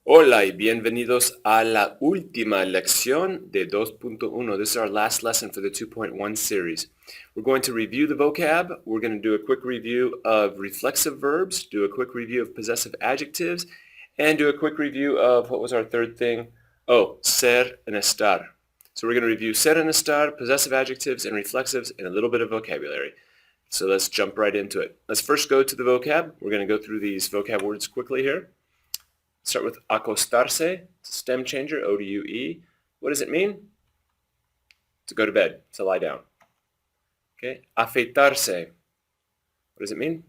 Hola y bienvenidos a la última lección de 2.1. This is our last lesson for the 2.1 series. We're going to review the vocab. We're going to do a quick review of reflexive verbs, do a quick review of possessive adjectives, and do a quick review of, what was our third thing? Oh, ser and estar. So we're going to review ser and estar, possessive adjectives, and reflexives, and a little bit of vocabulary. So let's jump right into it. Let's first go to the vocab. We're going to go through these vocab words quickly here. Start with acostarse, stem changer, O-D-U-E. What does it mean? To go to bed, to lie down. Okay, afeitarse. What does it mean?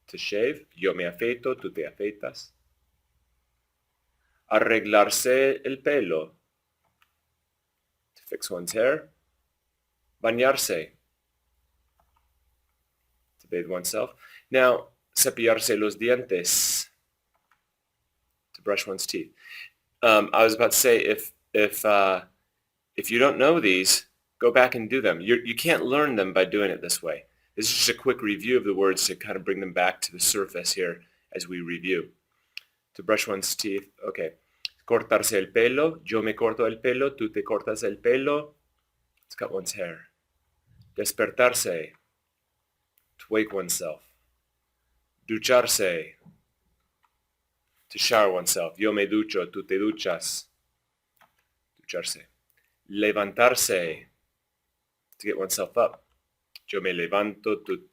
To shave. Yo me afeito, tú te afeitas. Arreglarse el pelo. To fix one's hair. Bañarse. To bathe oneself. Now, cepillarse los dientes. To brush one's teeth. I was about to say, if you don't know these, go back and do them. You can't learn them by doing it this way. This is just a quick review of the words to kind of bring them back to the surface here as we review. To brush one's teeth, okay. Cortarse el pelo, yo me corto el pelo, tú te cortas el pelo. Let's cut one's hair. Despertarse, to wake oneself. Ducharse, to shower oneself. Yo me ducho, tú te duchas. Ducharse. Levantarse, to get oneself up. Yo me levanto, tú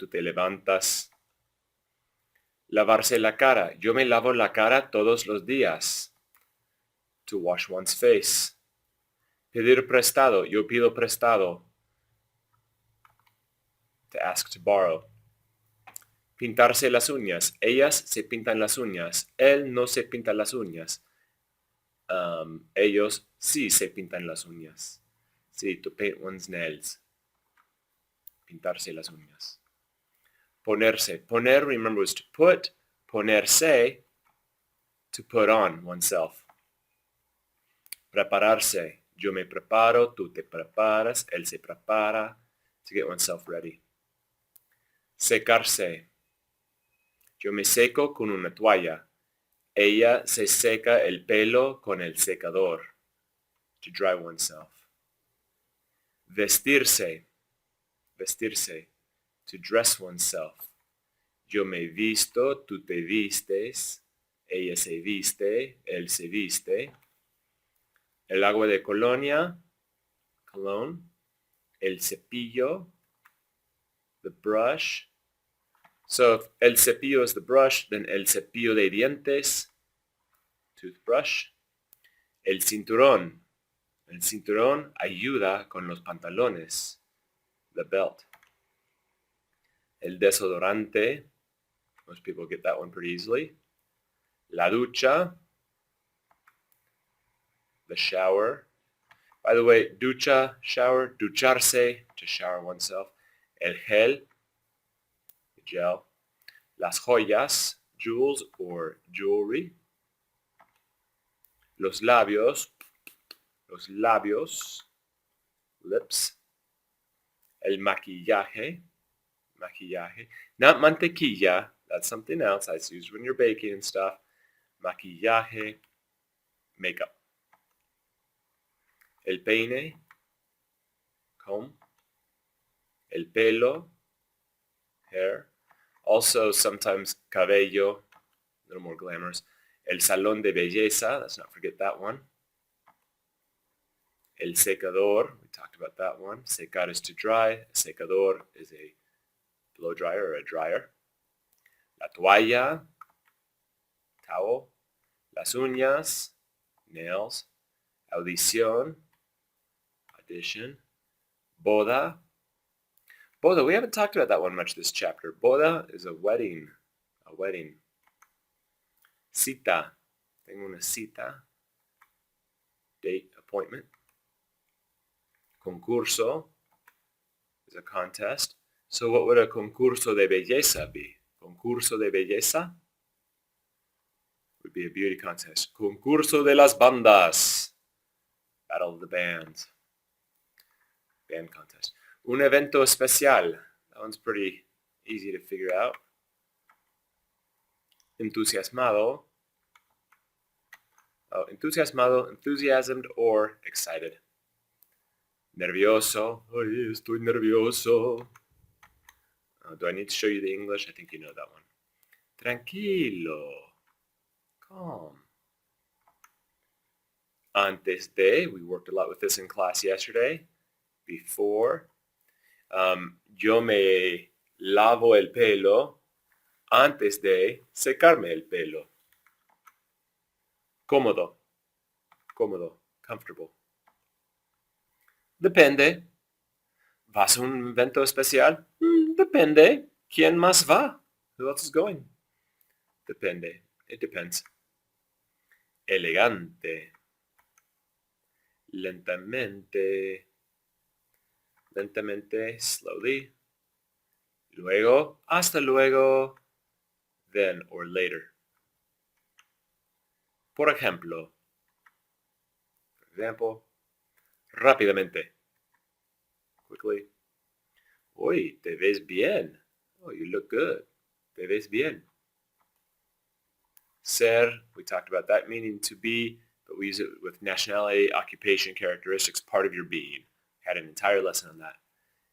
te levantas. Lavarse la cara. Yo me lavo la cara todos los días. To wash one's face. Pedir prestado. Yo pido prestado. To ask to borrow. Pintarse las uñas. Ellas se pintan las uñas. Él no se pinta las uñas. Ellos sí se pintan las uñas. Sí, to paint one's nails. Pintarse las uñas. Ponerse. Poner, remember, was to put. Ponerse, to put on oneself. Prepararse. Yo me preparo, tú te preparas, él se prepara, to get oneself ready. Secarse. Yo me seco con una toalla. Ella se seca el pelo con el secador. To dry oneself. Vestirse. Vestirse. To dress oneself. Yo me visto, tú te vistes, ella se viste, él se viste. El agua de colonia, cologne. El cepillo, the brush. So if el cepillo is the brush, then el cepillo de dientes, toothbrush. El cinturón. El cinturón ayuda con los pantalones, the belt. El desodorante. Most people get that one pretty easily. La ducha, the shower. By the way, ducha, shower, ducharse, to shower oneself. El gel, the gel. Las joyas, jewels or jewelry. Los labios, lips. El maquillaje, maquillaje. Not mantequilla. That's something else. That's used when you're baking and stuff. Maquillaje, makeup. El peine, comb. El pelo, hair. Also sometimes cabello, a little more glamorous. El salón de belleza, let's not forget that one. El secador, we talked about that one. Secar is to dry. Secador is a blow dryer or a dryer. La toalla, towel. Las uñas, nails. Audición, audition. Boda. Boda, we haven't talked about that one much this chapter. Boda is a wedding. A wedding. Cita. Tengo una cita. Date, appointment. Concurso is a contest. So what would a concurso de belleza be? Concurso de belleza would be a beauty contest. Concurso de las bandas. Battle of the bands. Band contest. Un evento especial. That one's pretty easy to figure out. entusiasmado, entusiasmado, enthusiasmed, or excited. Nervioso, ay, estoy nervioso. Do I need to show you the English? I think you know that one. Tranquilo, calm. Antes de, we worked a lot with this in class yesterday. Before. Yo me lavo el pelo antes de secarme el pelo. Cómodo, cómodo, comfortable. Depende. ¿Vas a un evento especial? Depende. ¿Quién más va? Who else is going? Depende. It depends. Elegante. Lentamente. Lentamente, slowly. Luego, hasta luego. Then or later. Por ejemplo, rápidamente. Quickly. Uy, te ves bien. Oh, you look good. Te ves bien. Ser, we talked about that meaning to be, but we use it with nationality, occupation, characteristics, part of your being. Had an entire lesson on that.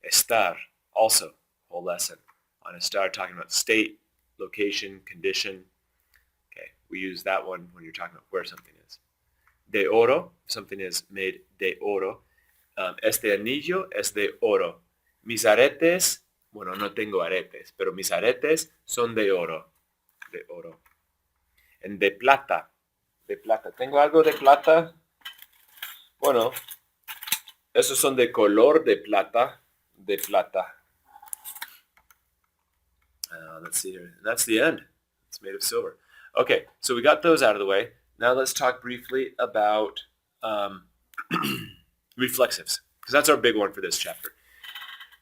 Estar, also, whole lesson on estar, talking about state, location, condition. Okay, we use that one when you're talking about where something is. De oro, something is made de oro. Este anillo es de oro. Mis aretes, bueno, no tengo aretes, pero mis aretes son de oro. De oro. En de plata. De plata. ¿Tengo algo de plata? Bueno, esos son de color de plata. De plata. Let's see here. That's the end. It's made of silver. Okay, so we got those out of the way. Now let's talk briefly about reflexives, because that's our big one for this chapter.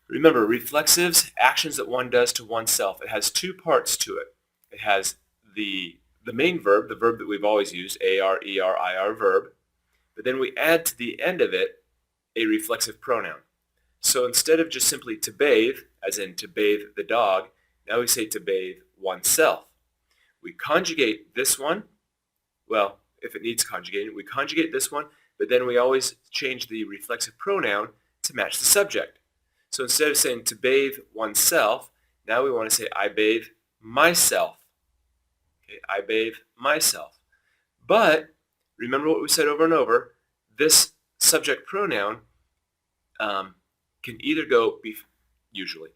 Remember, reflexives, actions that one does to oneself. It has two parts to it. It has the main verb, the verb that we've always used, AR, ER, IR verb, but then we add to the end of it a reflexive pronoun. So instead of just simply to bathe, as in to bathe the dog, now we say to bathe oneself. We conjugate this one. Well, if it needs conjugating, we conjugate this one, but then we always change the reflexive pronoun to match the subject. So instead of saying to bathe oneself, now we want to say I bathe myself. Okay, I bathe myself. But remember what we said over and over, this subject pronoun can either go, usually,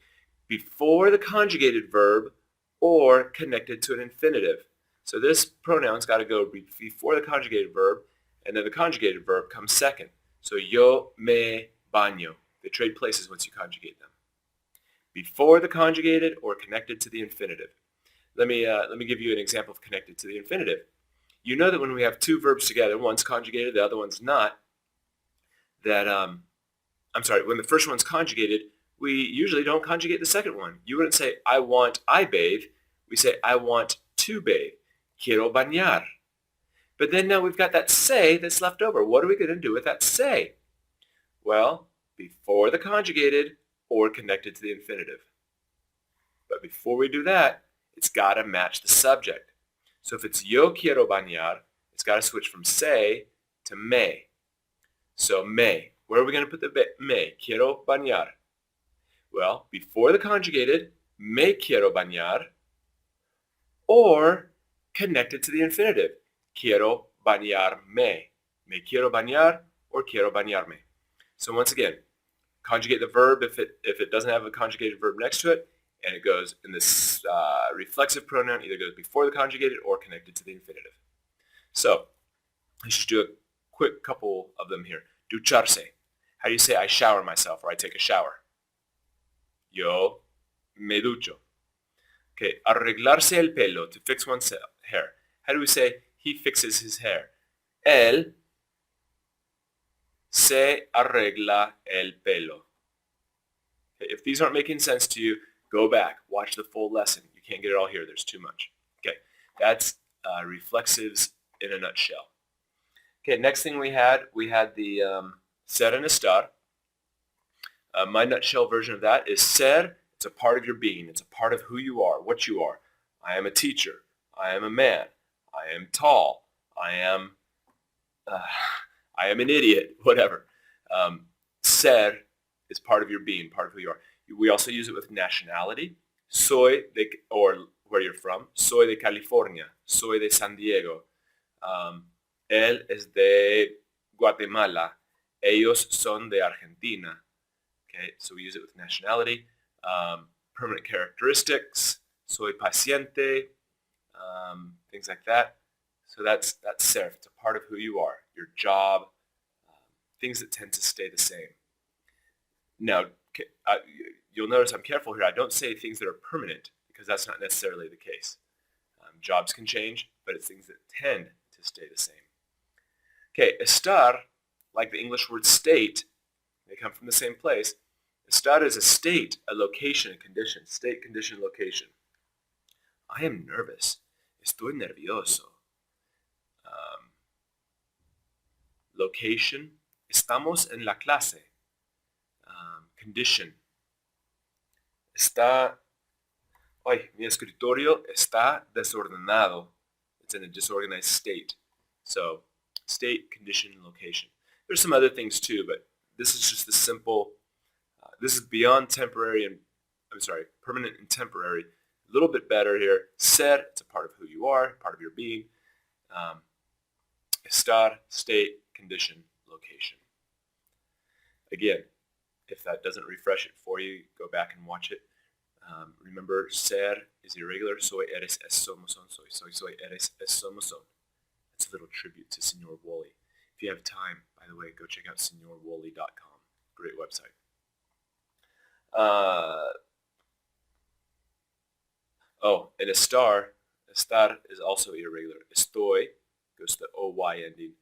before the conjugated verb or connected to an infinitive. So this pronoun's got to go before the conjugated verb, and then the conjugated verb comes second. So yo me baño. They trade places once you conjugate them. Before the conjugated or connected to the infinitive. Let me give you an example of connected to the infinitive. You know that when we have two verbs together, one's conjugated, the other one's not, that, when the first one's conjugated, we usually don't conjugate the second one. You wouldn't say, I bathe. We say, I want to bathe. Quiero bañar. But then now we've got that say that's left over. What are we going to do with that say? Well, before the conjugated or connected to the infinitive. But before we do that, it's got to match the subject. So if it's yo quiero bañar, it's got to switch from say to me. So me. Where are we going to put the me? Quiero bañar. Well, before the conjugated, me quiero bañar, or connected to the infinitive. Quiero bañarme. Me quiero bañar or quiero bañarme. So once again, conjugate the verb if it doesn't have a conjugated verb next to it, and it goes in this reflexive pronoun, either goes before the conjugated or connected to the infinitive. So let's just do a quick couple of them here. Ducharse. How do you say I shower myself or I take a shower? Yo me ducho. Okay, arreglarse el pelo, to fix one's hair. How do we say he fixes his hair? Él se arregla el pelo. Okay, if these aren't making sense to you, go back, watch the full lesson. You can't get it all here, there's too much. Okay, that's reflexives in a nutshell. Okay, next thing we had the ser and estar. My nutshell version of that is ser. It's a part of your being. It's a part of who you are, what you are. I am a teacher. I am a man. I am tall. Uh, I am an idiot. Whatever. Ser is part of your being, part of who you are. We also use it with nationality. Or where you're from. Soy de California. Soy de San Diego. Él es de Guatemala. Ellos son de Argentina. Okay, so we use it with nationality. Permanent characteristics. Soy paciente. Things like that. So that's ser. It's a part of who you are. Your job. Things that tend to stay the same. Now, you'll notice I'm careful here. I don't say things that are permanent because that's not necessarily the case. Jobs can change, but it's things that tend to stay the same. Okay, estar, like the English word state, they come from the same place. Estar is a state, a location, a condition. State, condition, location. I am nervous. Estoy nervioso. Location. Estamos en la clase. Condition. Mi escritorio está desordenado. It's in a disorganized state. So, state, condition, location. There's some other things too, but this is just the simple, this is beyond permanent and temporary. A little bit better here. Ser, it's a part of who you are, part of your being. Estar, state, condition, location. Again, if that doesn't refresh it for you, go back and watch it. Remember, ser is irregular. Soy, eres, es, somos, son. Soy, eres, es, somos, son. That's a little tribute to Senor Woolley. If you have time, by the way, go check out senorwoolley.com. Great website. And estar is also irregular. Estoy goes to the OY ending.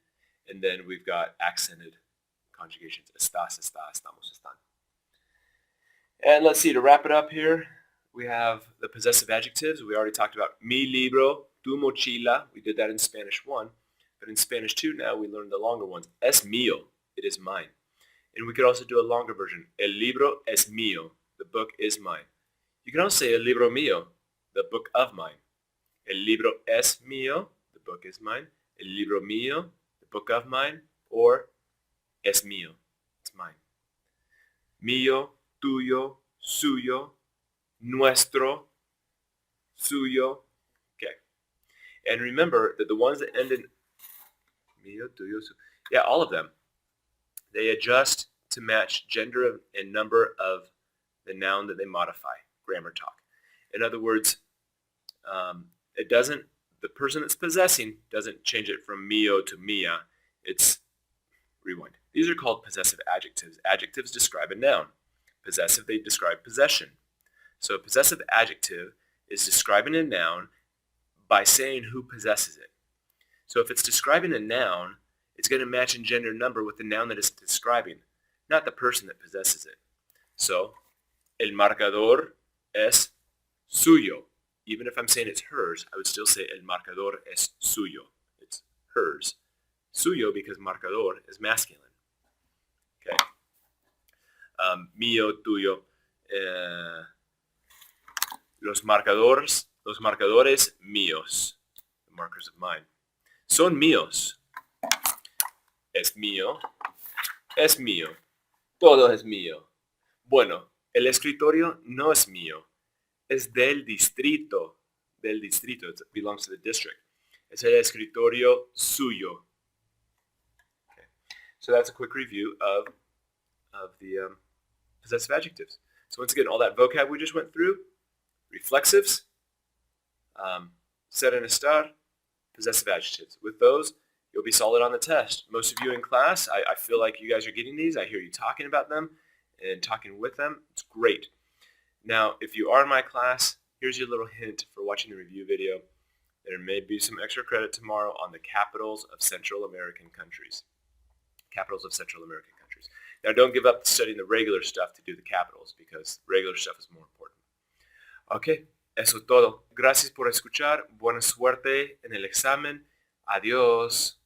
And then we've got accented conjugations. Estás, está, estamos, están. And let's see, to wrap it up here, we have the possessive adjectives. We already talked about mi libro, tu mochila. We did that in Spanish 1. But in Spanish 2 now, we learned the longer ones. Es mío, it is mine. And we could also do a longer version. El libro es mío, the book is mine. You can also say el libro mío, the book of mine. El libro es mío, the book is mine. El libro mío, the book of mine. Or es mío, it's mine. Mío, tuyo, suyo, nuestro, suyo. Okay. And remember that the ones that end in mío, tuyo, suyo, all of them, they adjust to match gender and number of the noun that they modify, grammar talk. In other words, the person that's possessing doesn't change it from mío to mía. It's rewind. These are called possessive adjectives. Adjectives describe a noun. Possessive, they describe possession. So a possessive adjective is describing a noun by saying who possesses it. So if it's describing a noun, it's going to match in gender number with the noun that it's describing, not the person that possesses it. So, el marcador es suyo. Even if I'm saying it's hers, I would still say el marcador es suyo. It's hers. Suyo because marcador is masculine. Okay. Mío, tuyo. Los marcadores míos. The markers of mine. Son míos. Es mío. Es mío. Todo es mío. Bueno, el escritorio no es mío. Es del distrito. Del distrito. It belongs to the district. Es el escritorio suyo. Okay. So that's a quick review of the possessive adjectives. So once again, all that vocab we just went through, reflexives, ser and estar, possessive adjectives. With those, you'll be solid on the test. Most of you in class, I feel like you guys are getting these. I hear you talking about them and talking with them. It's great. Now, if you are in my class, here's your little hint for watching the review video. There may be some extra credit tomorrow on the capitals of Central American countries. Capitals of Central American countries. Now, don't give up studying the regular stuff to do the capitals because regular stuff is more important. Ok, eso es todo. Gracias por escuchar. Buena suerte en el examen. Adiós.